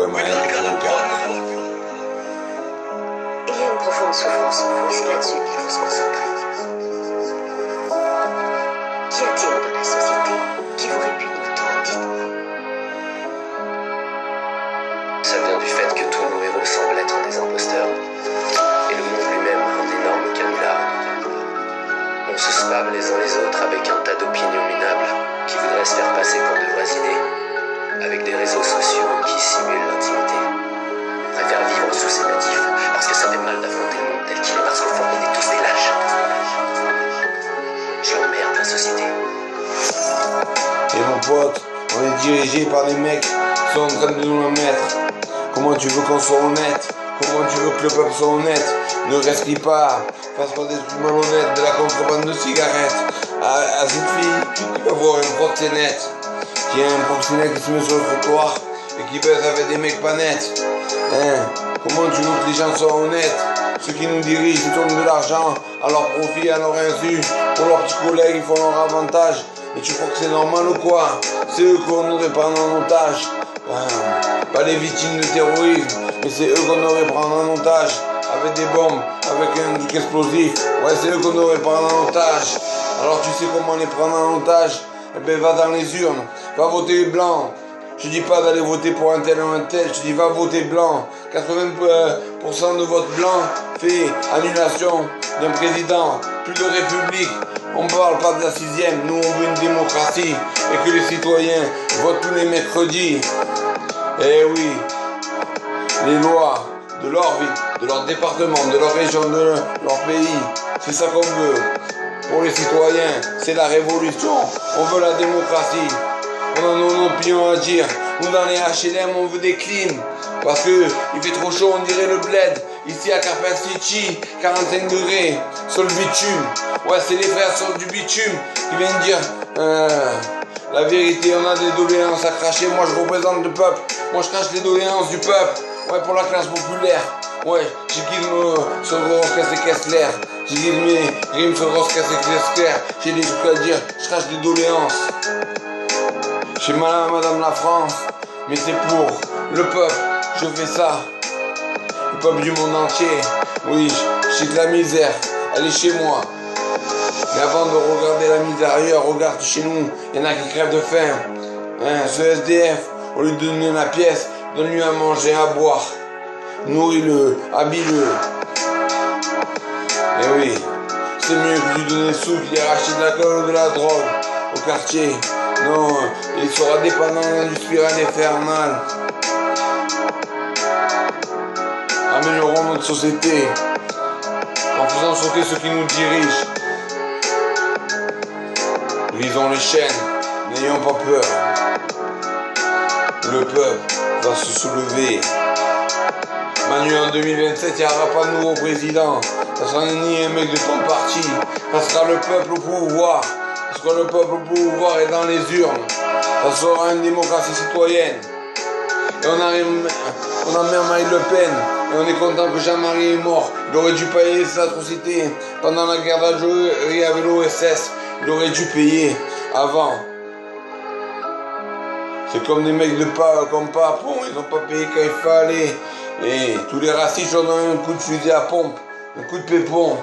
ouais, mais Il y a une profonde souffrance, et c'est là-dessus qu'il faut se concentrer. Qu'y a-t-il dans la société qui vous répugne autant? Dites-moi. Ça vient du fait que tous nos héros semblent être des imposteurs. Et le monde lui-même un énorme canular. On se spame les uns les autres avec un tas d'opinions minables qui voudraient se faire passer pour de vraies idées, avec des réseaux sociaux qui simulent l'intimité. On préfère vivre sous ces natifs parce que ça fait mal d'affronter le monde tel qu'il est, parce qu'au fond on est tous des lâches. J'emmerde la société. Et mon pote, on est dirigé par des mecs qui sont en train de nous la mettre. Comment tu veux qu'on soit honnête? Comment tu veux que le peuple soit honnête? Ne rescris pas, fasse pas des trucs malhonnêtes, de la contrebande de cigarettes. À cette fille qui va voir une proxénète, qui a un proxénète qui se met sur le trottoir et qui baise avec des mecs pas nets. Hein? Comment tu veux que les gens soient honnêtes? Ceux qui nous dirigent, ils donnent de l'argent à leur profit, à leur insu. Pour leurs petits collègues, ils font leur avantage. Et tu crois que c'est normal ou quoi? C'est eux qu'on devrait prendre en otage. Pas les victimes de terrorisme, mais c'est eux qu'on devrait prendre en otage. Avec des bombes, avec un truc explosif. Ouais, c'est eux qu'on devrait prendre en otage. Alors tu sais comment les prendre en otage? Eh ben va dans les urnes, va voter blanc. Je dis pas d'aller voter pour un tel ou un tel, je dis va voter blanc. 80% de vote blanc fait annulation d'un président, plus de république. On parle pas de la 6e, nous on veut une démocratie et que les citoyens votent tous les mercredis. Eh oui, les lois de leur ville, de leur département, de leur région, de leur pays, c'est ça qu'on veut. Pour les citoyens, c'est la révolution, on veut la démocratie. On a nos opinions à dire. Nous dans les HLM on veut des clims. Parce que il fait trop chaud, on dirait le bled. Ici à Carpet City, 45 degrés sur le bitume. Ouais, c'est les frères sur du bitume qui viennent dire la vérité, on a des doléances à cracher. Moi je représente le peuple. Moi je crache les doléances du peuple. Ouais, pour la classe populaire. Ouais, j'équipe sur Roscas et Kessler. J'équipe mes rimes sur Roscas et Kessler. J'ai des trucs à dire, je crache des doléances. J'ai mal à Madame la France, mais c'est pour le peuple, je fais ça. Le peuple du monde entier, oui, j'ai de la misère, elle est chez moi. Mais avant de regarder la misère ailleurs, regarde chez nous, il y en a qui crèvent de faim. Hein, ce SDF, au lieu de donner la pièce, donne-lui à manger, à boire. Nourris-le, habille-le. Et oui, c'est mieux que lui donner sous qu'il ait racheté de l'alcool ou de la drogue au quartier. Non, il sera dépendant de l'industrie infernale. Améliorons notre société en faisant sauter ceux qui nous dirigent. Brisons les chaînes, n'ayons pas peur. Le peuple va se soulever. Manu, en 2027, il n'y aura pas de nouveau président. Ça sera ni un mec de ton parti. Ça sera le peuple au pouvoir. Parce que le peuple au pouvoir est dans les urnes. Ça sera une démocratie citoyenne. Et on a même Marine Le Pen. Et on est content que Jean-Marie est mort. Il aurait dû payer ses atrocités. Pendant la guerre d'Algérie avec l'OSS, il aurait dû payer avant. C'est comme des mecs de pas comme Papon. Ils n'ont pas payé quand il fallait. Et tous les racistes ont donné un coup de fusil à pompe. Un coup de pépon.